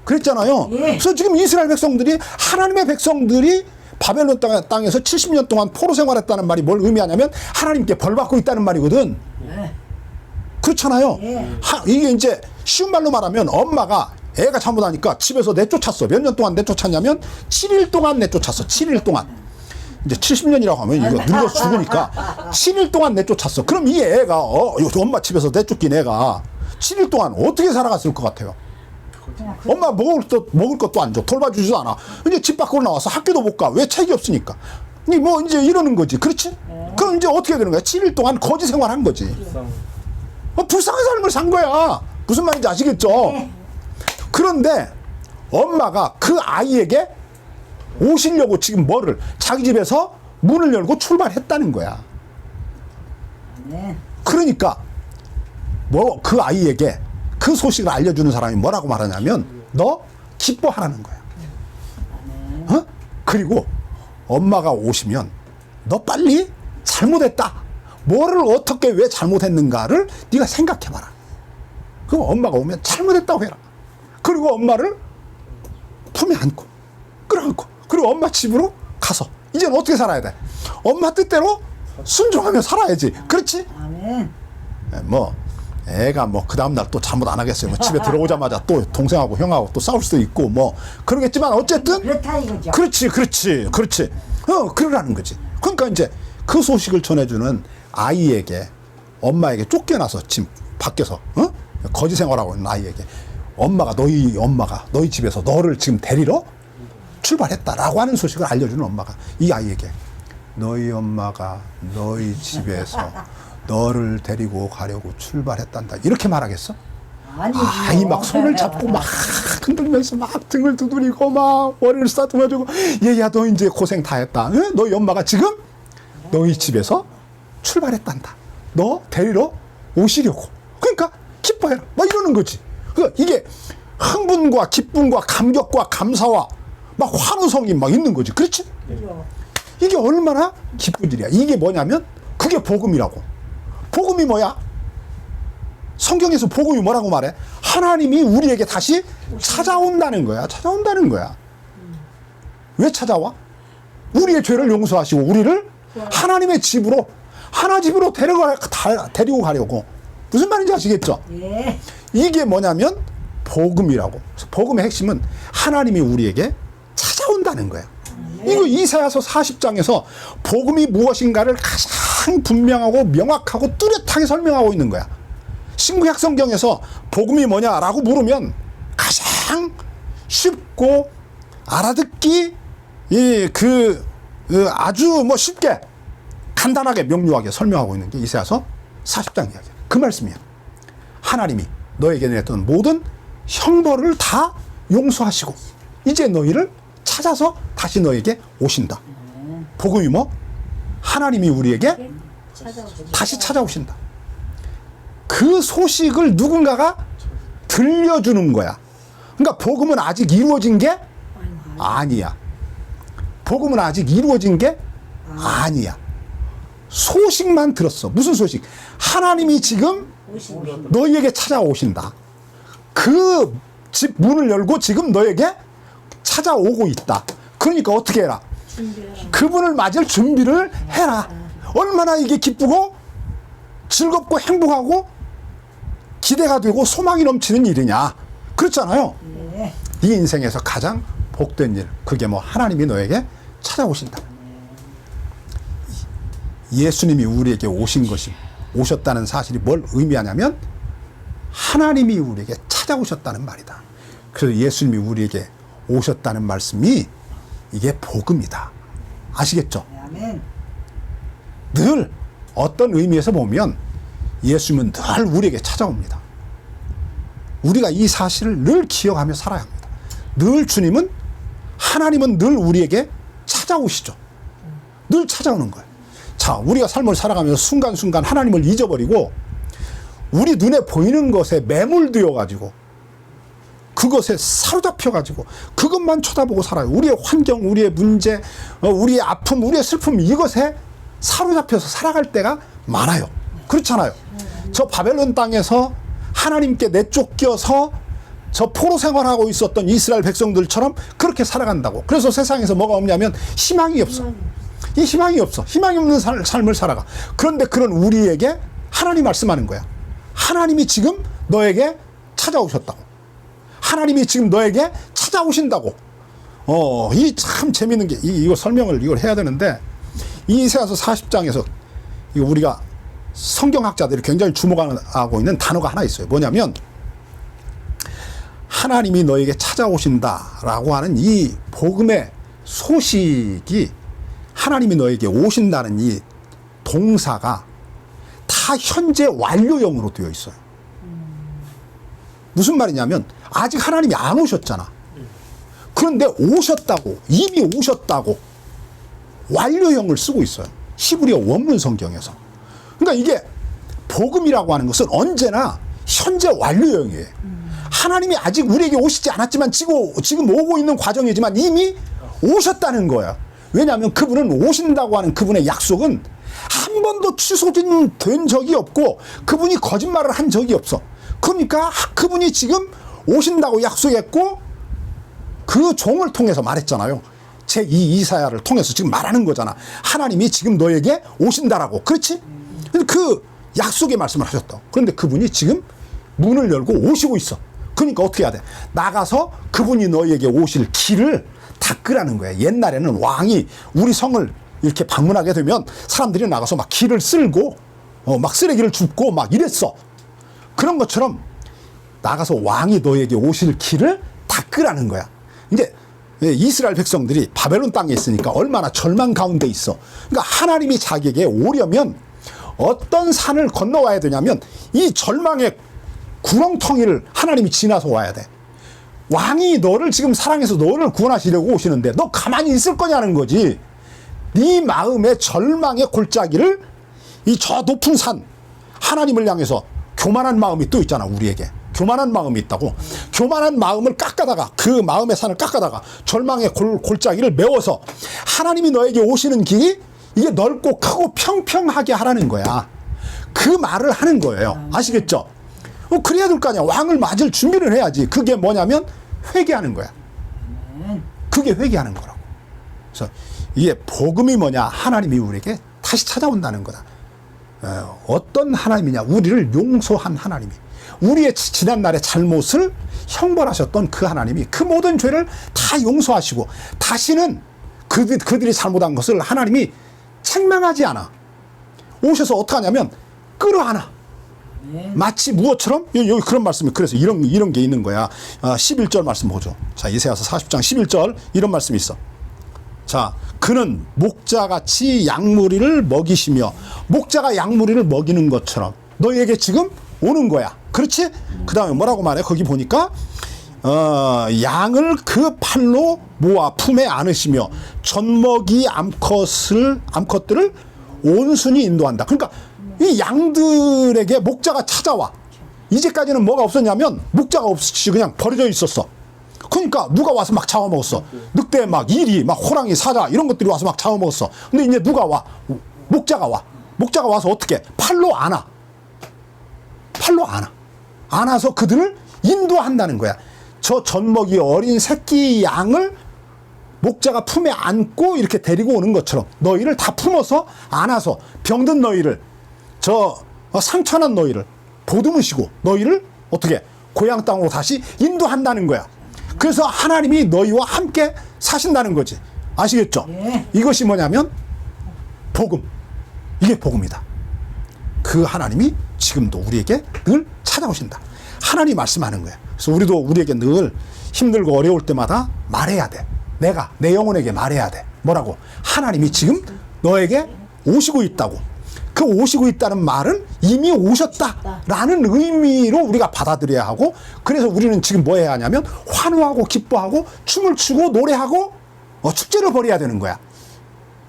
그랬잖아요. 그래서 지금 이스라엘 백성들이, 하나님의 백성들이 바벨론 땅에서 70년 동안 포로 생활했다는 말이 뭘 의미하냐면 하나님께 벌 받고 있다는 말이거든. 그렇잖아요. 이게 이제 쉬운 말로 말하면 엄마가 애가 잘못하니까 집에서 내쫓았어. 몇 년 동안 내쫓았냐면 7일 동안 내쫓았어. 7일 동안. 이제 70년이라고 하면 이거 늙어서 죽으니까 7일 동안 내쫓았어. 그럼 이 애가 엄마 집에서 내쫓긴 애가 7일 동안 어떻게 살아갔을 것 같아요? 엄마 먹을 것도 안 줘. 돌봐주지도 않아. 이제 집 밖으로 나와서 학교도 못 가. 왜? 책이 없으니까. 뭐 이제 이러는 거지. 그렇지? 그럼 이제 어떻게 되는 거야? 7일 동안 거지 생활한 거지. 불쌍한 삶을 산 거야. 무슨 말인지 아시겠죠? 그런데 엄마가 그 아이에게 오시려고 지금 뭐를, 자기 집에서 문을 열고 출발했다는 거야. 그러니까 그 아이에게 그 소식을 알려주는 사람이 뭐라고 말하냐면 너 기뻐하라는 거야. 그리고 엄마가 오시면 너 빨리 잘못했다. 뭐를 어떻게 왜 잘못했는가를 네가 생각해봐라. 그럼 엄마가 오면 잘못했다고 해라. 그리고 엄마를 품에 안고 끌어안고, 그리고 엄마 집으로 가서 이제는 어떻게 살아야 돼? 엄마 뜻대로 순종하며 살아야지. 그렇지? 뭐 애가 뭐 그 다음날 또 잘못 안 하겠어요. 뭐 집에 들어오자마자 또 동생하고 형하고 또 싸울 수도 있고 뭐 그러겠지만 어쨌든 그렇다 이거죠. 그렇지. 그러라는 거지. 그러니까 이제 그 소식을 전해주는 아이에게, 엄마에게 쫓겨나서 지금 밖에서 거지 생활하고 있는 아이에게 엄마가 너희 집에서 너를 지금 데리러 출발했다라고 하는 소식을 알려주는 엄마가 이 아이에게 너희 엄마가 너희 집에서 너를 데리고 가려고 출발했단다. 이렇게 말하겠어? 아이 막 손을 잡고 막 흔들면서 막 등을 두드리고 막 머리를 쓰다듬어주고 얘야 너 이제 고생 다 했다. 응? 너희 엄마가 지금 너희 집에서 출발했단다. 너 데리러 오시려고. 그러니까 기뻐해라. 막 이러는 거지. 그러니까 이게 흥분과 기쁨과 감격과 감사와 막 환호성이 막 있는 거지. 그렇지? 이게 얼마나 기쁜 일이야. 이게 뭐냐면 그게 복음이라고. 복음이 뭐야? 성경에서 복음이 뭐라고 말해? 하나님이 우리에게 다시 찾아온다는 거야. 찾아온다는 거야. 왜 찾아와? 우리의 죄를 용서하시고 우리를 하나님의 집으로, 하나 집으로 데리고 가려고. 무슨 말인지 아시겠죠? 이게 뭐냐면 복음이라고. 복음의 핵심은 하나님이 우리에게 찾아온다는 거야. 이거 이사야서 40장에서 복음이 무엇인가를 가장 분명하고 명확하고 뚜렷하게 설명하고 있는 거야. 신구약 성경에서 복음이 뭐냐라고 물으면 가장 쉽고 알아듣기 아주 뭐 쉽게 간단하게 명료하게 설명하고 있는 게 이사야서 40장 이야기야. 그 말씀이야. 하나님이 너에게 냈던 모든 형벌을 다 용서하시고 이제 너희를 찾아서 다시 너에게 오신다. 복음이 뭐? 하나님이 우리에게 다시 찾아오신다. 그 소식을 누군가가 들려주는 거야. 그러니까 복음은 아직 이루어진 게 아니야. 복음은 아직 이루어진 게 아니야. 소식만 들었어. 무슨 소식? 하나님이 지금 너희에게 찾아오신다. 그 집 문을 열고 지금 너에게 찾아오고 있다. 그러니까 어떻게 해라? 그분을 맞을 준비를 해라. 얼마나 이게 기쁘고 즐겁고 행복하고 기대가 되고 소망이 넘치는 일이냐. 그렇잖아요. 네. 이 인생에서 가장 복된 일, 그게 뭐 하나님이 너에게 찾아오신다. 예수님이 우리에게 오신 것이, 오셨다는 사실이 뭘 의미하냐면 하나님이 우리에게 찾아오셨다는 말이다. 그래서 예수님이 우리에게 오셨다는 말씀이 이게 복음이다. 아시겠죠? 아멘. 늘 어떤 의미에서 보면 예수님은 늘 우리에게 찾아옵니다. 우리가 이 사실을 늘 기억하며 살아야 합니다. 늘 주님은, 하나님은 늘 우리에게 찾아오시죠. 늘 찾아오는 거예요. 자, 우리가 삶을 살아가면서 순간순간 하나님을 잊어버리고 우리 눈에 보이는 것에 매몰되어 가지고 그것에 사로잡혀 가지고 그것만 쳐다보고 살아요. 우리의 환경, 우리의 문제, 우리의 아픔, 우리의 슬픔, 이것에 사로잡혀서 살아갈 때가 많아요. 그렇잖아요. 저 바벨론 땅에서 하나님께 내쫓겨서 저 포로 생활하고 있었던 이스라엘 백성들처럼 그렇게 살아간다고. 그래서 세상에서 뭐가 없냐면 희망이 없어. 이 희망이 없어. 희망이 없는 삶을 살아가. 그런데 그런 우리에게 하나님 말씀하는 거야. 하나님이 지금 너에게 찾아오셨다고. 하나님이 지금 너에게 찾아오신다고. 이 참 재밌는 게, 이거 설명을 이걸 해야 되는데, 이 이사야서 40장에서 이거 우리가 성경학자들이 굉장히 주목하고 있는 단어가 하나 있어요. 뭐냐면 하나님이 너에게 찾아오신다라고 하는 이 복음의 소식이, 하나님이 너에게 오신다는 이 동사가 다 현재 완료형으로 되어 있어요. 무슨 말이냐면 아직 하나님이 안 오셨잖아. 그런데 오셨다고, 이미 오셨다고 완료형을 쓰고 있어요. 히브리어 원문 성경에서. 그러니까 이게 복음이라고 하는 것은 언제나 현재 완료형이에요. 하나님이 아직 우리에게 오시지 않았지만 지금 오고 있는 과정이지만 이미 오셨다는 거야. 왜냐하면 그분은 오신다고 하는 그분의 약속은 한 번도 취소된 적이 없고 그분이 거짓말을 한 적이 없어. 그러니까 그분이 지금 오신다고 약속했고 그 종을 통해서 말했잖아요. 제2 이사야를 통해서 지금 말하는 거잖아. 하나님이 지금 너에게 오신다라고. 그렇지? 그 약속의 말씀을 하셨다. 그런데 그분이 지금 문을 열고 오시고 있어. 그러니까 어떻게 해야 돼? 나가서 그분이 너에게 오실 길을 닦으라는 거야. 옛날에는 왕이 우리 성을 이렇게 방문하게 되면 사람들이 나가서 막 길을 쓸고 막 쓰레기를 줍고 막 이랬어. 그런 것처럼 나가서 왕이 너에게 오실 길을 닦으라는 거야. 이제 이스라엘 백성들이 바벨론 땅에 있으니까 얼마나 절망 가운데 있어. 그러니까 하나님이 자기에게 오려면 어떤 산을 건너와야 되냐면 이 절망의 구렁텅이를 하나님이 지나서 와야 돼. 왕이 너를 지금 사랑해서 너를 구원하시려고 오시는데 너 가만히 있을 거냐는 거지. 네 마음의 절망의 골짜기를 이 저 높은 산, 하나님을 향해서 교만한 마음이 또 있잖아. 우리에게 교만한 마음이 있다고. 교만한 마음을 깎아다가, 그 마음의 산을 깎아다가 절망의 골짜기를 메워서 하나님이 너에게 오시는 길이 이게 넓고 크고 평평하게 하라는 거야. 그 말을 하는 거예요. 아시겠죠? 그래야 될 거 아니야. 왕을 맞을 준비를 해야지. 그게 뭐냐면 회개하는 거야. 그게 회개하는 거라고. 그래서 이게 복음이 뭐냐? 하나님이 우리에게 다시 찾아온다는 거다. 어떤 하나님이냐? 우리를 용서한 하나님이, 우리의 지난날의 잘못을 형벌하셨던 그 하나님이 그 모든 죄를 다 용서하시고 다시는 그들이 잘못한 것을 하나님이 책망하지 않아. 오셔서 어떻게 하냐면 끌어안아. 마치 무엇처럼? 여기 그런 말씀이, 그래서 이런 게 있는 거야. 11절 말씀 보죠. 자, 이사야서 40장 11절 이런 말씀이 있어. 자, 그는 목자같이 양무리를 먹이시며, 목자가 양무리를 먹이는 것처럼 너희에게 지금 오는 거야. 그렇지? 그 다음에 뭐라고 말해? 거기 보니까 양을 그 팔로 모아 품에 안으시며 젖먹이 암컷들을 온순히 인도한다. 그러니까 이 양들에게 목자가 찾아와. 이제까지는 뭐가 없었냐면 목자가 없이 그냥 버려져 있었어. 그러니까 누가 와서 막 잡아먹었어. 늑대, 막 이리, 막 호랑이, 사자 이런 것들이 와서 막 잡아먹었어. 근데 이제 누가 와? 목자가 와. 목자가 와서 어떻게? 팔로 안아. 안아서 그들을 인도한다는 거야. 저 젖먹이 어린 새끼 양을 목자가 품에 안고 이렇게 데리고 오는 것처럼 너희를 다 품어서 안아서 병든 너희를 상처난 너희를 보듬으시고 너희를 어떻게 고향 땅으로 다시 인도한다는 거야. 그래서 하나님이 너희와 함께 사신다는 거지. 아시겠죠? 예. 이것이 뭐냐면 복음. 이게 복음이다. 그 하나님이 지금도 우리에게 늘 찾아오신다. 하나님 말씀하는 거야. 그래서 우리도 우리에게 늘 힘들고 어려울 때마다 말해야 돼. 내가 내 영혼에게 말해야 돼. 뭐라고? 하나님이 지금 너에게 오시고 있다고. 그 오시고 있다는 말은 이미 오셨다라는 의미로 우리가 받아들여야 하고, 그래서 우리는 지금 뭐 해야 하냐면 환호하고 기뻐하고 춤을 추고 노래하고 축제를 벌여야 되는 거야.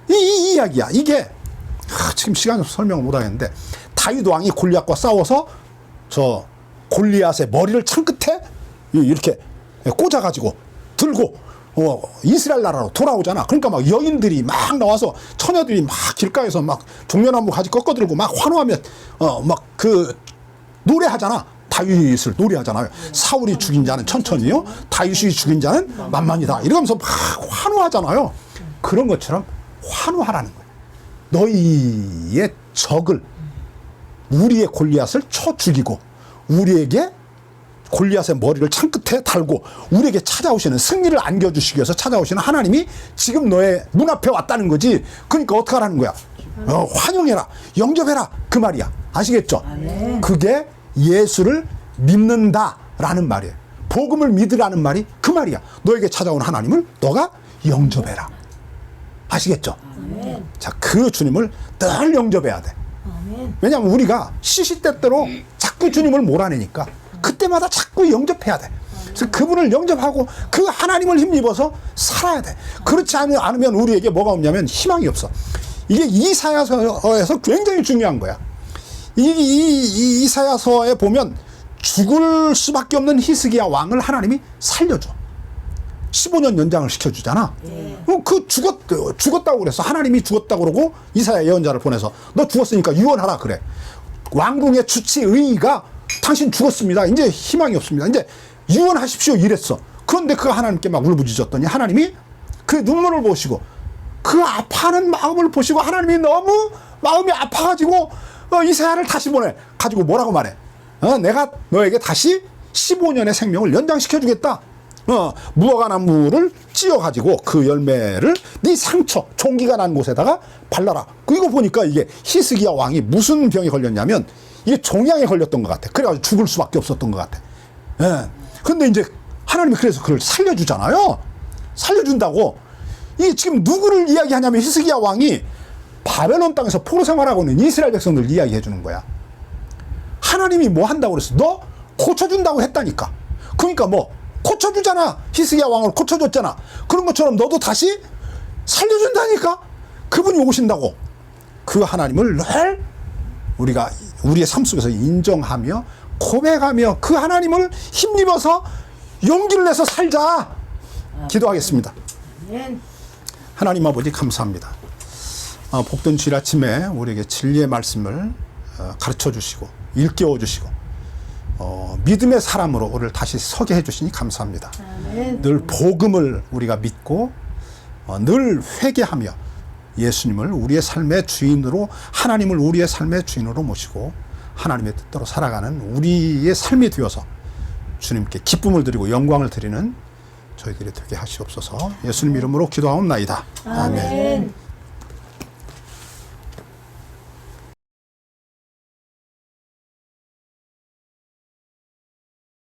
이 이야기야. 이게 지금 시간이 없어서 설명을 못 하겠는데, 다윗 왕이 골리앗과 싸워서 저 골리앗의 머리를 창 끝에 이렇게 꽂아가지고 들고 이스라엘 나라로 돌아오잖아. 그러니까 막 여인들이 막 나와서, 처녀들이 막 길가에서 막 종려나무 가지 꺾어들고 막 환호하며 막 그 노래하잖아. 다윗을 노래하잖아요. 사울이 죽인 자는 천천히요, 다윗이 죽인 자는 만만이다, 이러면서 막 환호하잖아요. 그런 것처럼 환호하라는 거예요. 너희의 적을, 우리의 골리앗을 쳐 죽이고 우리에게 골리앗의 머리를 창 끝에 달고 우리에게 찾아오시는, 승리를 안겨주시기 위해서 찾아오시는 하나님이 지금 너의 문 앞에 왔다는 거지. 그러니까 어떻게 하라는 거야? 환영해라, 영접해라, 그 말이야. 아시겠죠? 그게 예수를 믿는다라는 말이에요. 복음을 믿으라는 말이 그 말이야. 너에게 찾아온 하나님을 너가 영접해라. 아시겠죠? 자, 그 주님을 늘 영접해야 돼. 왜냐하면 우리가 시시때때로 자꾸 주님을 몰아내니까 그때마다 자꾸 영접해야 돼. 그래서 그분을 영접하고 그 하나님을 힘입어서 살아야 돼. 그렇지 않으면 우리에게 뭐가 없냐면 희망이 없어. 이게 이사야서에서 굉장히 중요한 거야. 이사야서에 보면 죽을 수밖에 없는 히스기야 왕을 하나님이 살려줘. 15년 연장을 시켜주잖아. 그 죽었다고 그래서, 하나님이 죽었다고 그러고 이사야 예언자를 보내서 너 죽었으니까 유언하라 그래. 왕궁의 주치 의의가 당신 죽었습니다, 이제 희망이 없습니다, 이제 유언하십시오, 이랬어. 그런데 그 하나님께 막 울부짖었더니 하나님이 그 눈물을 보시고 그 아파하는 마음을 보시고 하나님이 너무 마음이 아파가지고 이사야를 다시 보내 가지고 뭐라고 말해? 내가 너에게 다시 15년의 생명을 연장시켜주겠다. 무화과나무를 찧어가지고 그 열매를 네 상처, 종기가 난 곳에다가 발라라. 이거 보니까 이게 히스기야 왕이 무슨 병에 걸렸냐면 이게 종양에 걸렸던 것 같아. 그래가지고 죽을 수밖에 없었던 것 같아. 근데 이제 하나님이 그래서 그걸 살려주잖아요. 살려준다고. 이 지금 누구를 이야기하냐면 히스기야 왕이 바벨론 땅에서 포로 생활하고 있는 이스라엘 백성들 이야기해 주는 거야. 하나님이 뭐 한다고 그랬어? 너 고쳐준다고 했다니까. 그러니까 뭐 고쳐주잖아. 히스기야 왕을 고쳐줬잖아. 그런 것처럼 너도 다시 살려준다니까. 그분이 오신다고. 그 하나님을 늘 우리가 우리의 삶 속에서 인정하며 고백하며 그 하나님을 힘입어서 용기를 내서 살자. 기도하겠습니다. 하나님 아버지 감사합니다. 복된 주일 아침에 우리에게 진리의 말씀을 가르쳐 주시고 일깨워 주시고 믿음의 사람으로 우리를 다시 서게 해주시니 감사합니다. 늘 복음을 우리가 믿고 늘 회개하며 예수님을 우리의 삶의 주인으로, 하나님을 우리의 삶의 주인으로 모시고 하나님의 뜻대로 살아가는 우리의 삶이 되어서 주님께 기쁨을 드리고 영광을 드리는 저희들이 되게 하시옵소서. 예수님 이름으로 기도하옵나이다. 아멘.